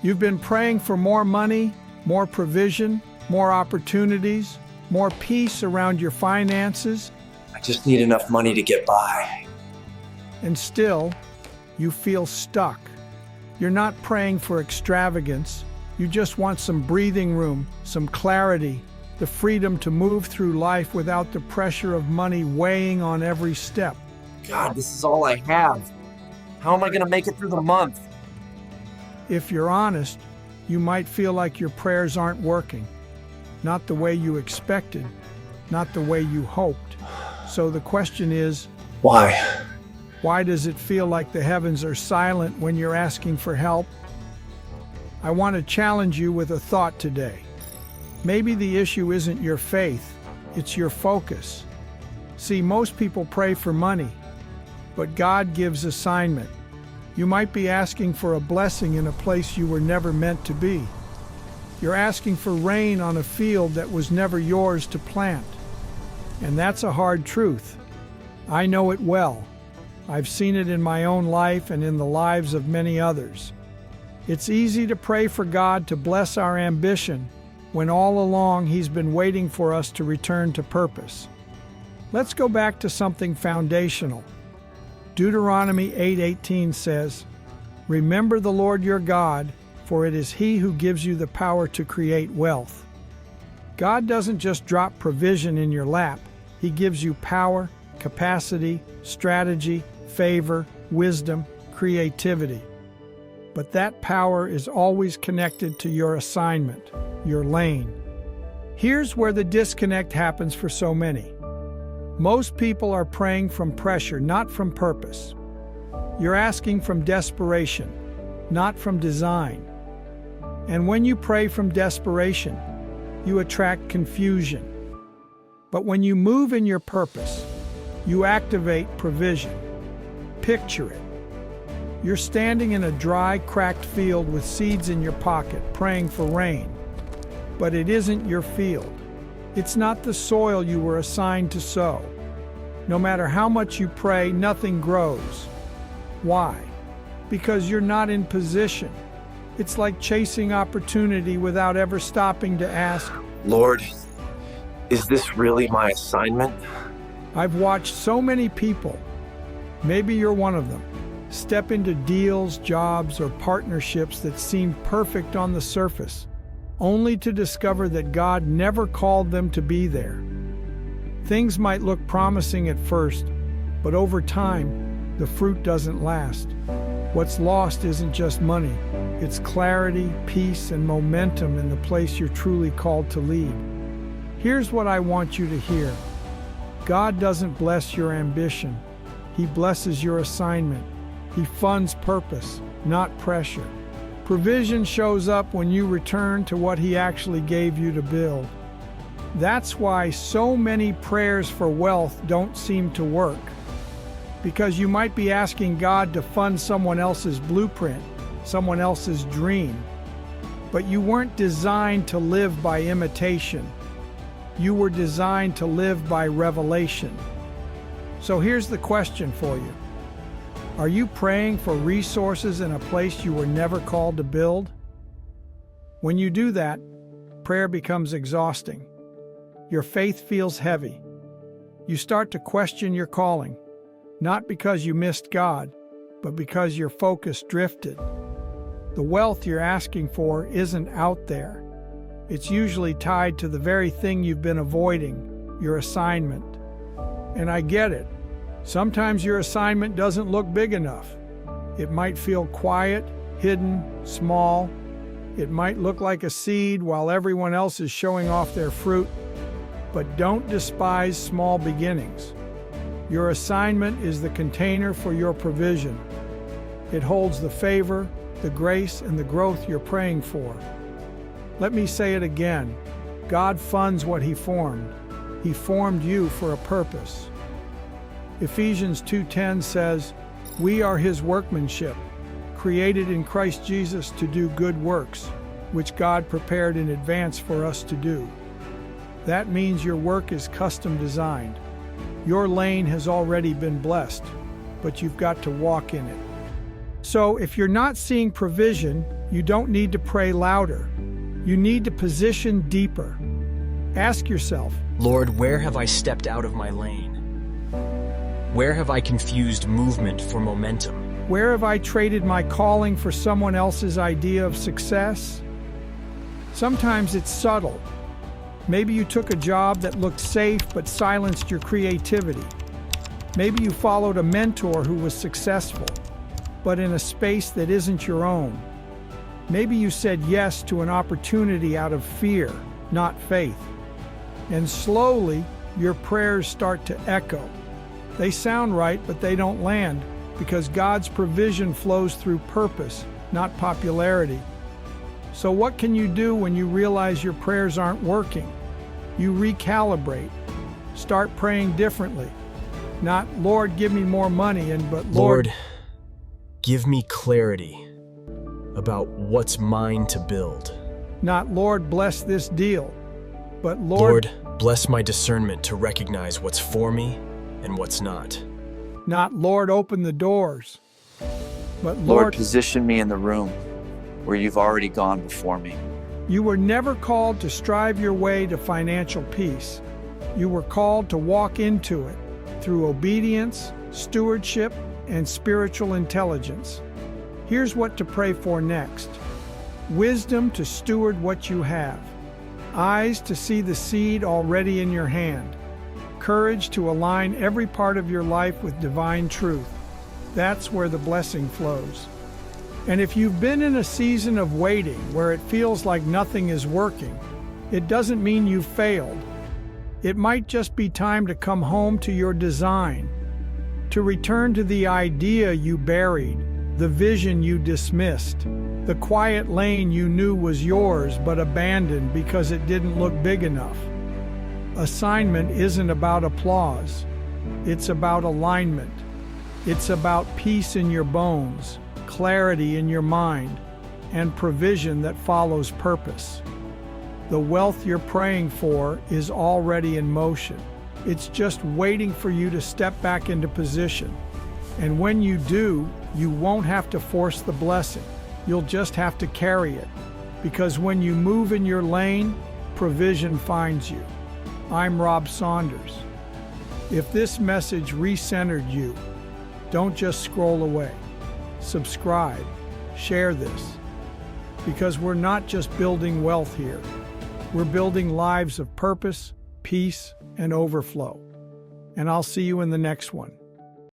You've been praying for more money, more provision, more opportunities, more peace around your finances, I just need enough money to get by. and still, you feel stuck. You're not praying for extravagance. You just want some breathing room, some clarity, the freedom to move through life without the pressure of money weighing on every step. God, this is all I have. How am I going to make it through the month? If you're honest, you might feel like your prayers aren't working. Not the way you expected, not the way you hoped. So the question is, Why? why does it feel like the heavens are silent when you're asking for help? I want to challenge you with a thought today. Maybe the issue isn't your faith, it's your focus. See, most people pray for money, but God gives assignment. You might be asking for a blessing in a place you were never meant to be. You're asking for rain on a field that was never yours to plant. And that's a hard truth. I know it well. I've seen it in my own life and in the lives of many others. It's easy to pray for God to bless our ambition when all along He's been waiting for us to return to purpose. Let's go back to something foundational. Deuteronomy 8:18 says, "Remember the Lord your God, for it is He who gives you the power to create wealth." God doesn't just drop provision in your lap. He gives you power, capacity, strategy, favor, wisdom, creativity. But that power is always connected to your assignment, your lane. Here's where the disconnect happens for so many. Most people are praying from pressure, not from purpose. You're asking from desperation, not from design. And when you pray from desperation, you attract confusion. But when you move in your purpose, you activate provision. Picture it. You're standing in a dry, cracked field with seeds in your pocket, praying for rain. But it isn't your field. It's not the soil you were assigned to sow. No matter how much you pray, nothing grows. Why? Because you're not in position. It's like chasing opportunity without ever stopping to ask, Lord, is this really my assignment? I've watched so many people, maybe you're one of them, step into deals, jobs, or partnerships that seem perfect on the surface, only to discover that God never called them to be there. Things might look promising at first, but over time, the fruit doesn't last. What's lost isn't just money, it's clarity, peace, and momentum in the place you're truly called to lead. Here's what I want you to hear. God doesn't bless your ambition. He blesses your assignment. He funds purpose, not pressure. Provision shows up when you return to what He actually gave you to build. That's why so many prayers for wealth don't seem to work. Because you might be asking God to fund someone else's blueprint, someone else's dream. But you weren't designed to live by imitation. You were designed to live by revelation. So here's the question for you. Are you praying for resources in a place you were never called to build? When you do that, prayer becomes exhausting. Your faith feels heavy. You start to question your calling, not because you missed God, but because your focus drifted. The wealth you're asking for isn't out there. It's usually tied to the very thing you've been avoiding, your assignment. And I get it. Sometimes your assignment doesn't look big enough. It might feel quiet, hidden, small. It might look like a seed while everyone else is showing off their fruit. But don't despise small beginnings. Your assignment is the container for your provision. It holds the favor, the grace, and the growth you're praying for. Let me say it again. God funds what He formed. He formed you for a purpose. Ephesians 2:10 says, "We are His workmanship, created in Christ Jesus to do good works, which God prepared in advance for us to do." That means your work is custom designed. Your lane has already been blessed, but you've got to walk in it. So if you're not seeing provision, you don't need to pray louder. You need to position deeper. Ask yourself, Lord, where have I stepped out of my lane? Where have I confused movement for momentum? where have I traded my calling for someone else's idea of success? Sometimes it's subtle. Maybe you took a job that looked safe but silenced your creativity. Maybe you followed a mentor who was successful, but in a space that isn't your own. Maybe you said yes to an opportunity out of fear, not faith. And slowly, your prayers start to echo. They sound right, but they don't land, because God's provision flows through purpose, not popularity. So what can you do when you realize your prayers aren't working? You recalibrate. Start praying differently. Not, Lord, give me more money, but Lord, give me clarity about what's mine to build. Not, Lord, bless this deal, but Lord, bless my discernment to recognize what's for me and what's not. Not, Lord, open the doors, but Lord, position me in the room where you've already gone before me. You were never called to strive your way to financial peace. You were called to walk into it through obedience, stewardship, and spiritual intelligence. Here's what to pray for next. Wisdom to steward what you have. Eyes to see the seed already in your hand. Courage to align every part of your life with divine truth. That's where the blessing flows. And if you've been in a season of waiting where it feels like nothing is working, it doesn't mean you've failed. It might just be time to come home to your design, to return to the idea you buried, the vision you dismissed, the quiet lane you knew was yours but abandoned because it didn't look big enough. Assignment isn't about applause. It's about alignment. It's about peace in your bones, clarity in your mind, and provision that follows purpose. The wealth you're praying for is already in motion. It's just waiting for you to step back into position. And when you do, you won't have to force the blessing. You'll just have to carry it. Because when you move in your lane, provision finds you. I'm Rob Saunders. If this message recentered you, don't just scroll away. Subscribe, share this. Because we're not just building wealth here. We're building lives of purpose, peace, and overflow. And I'll see you in the next one.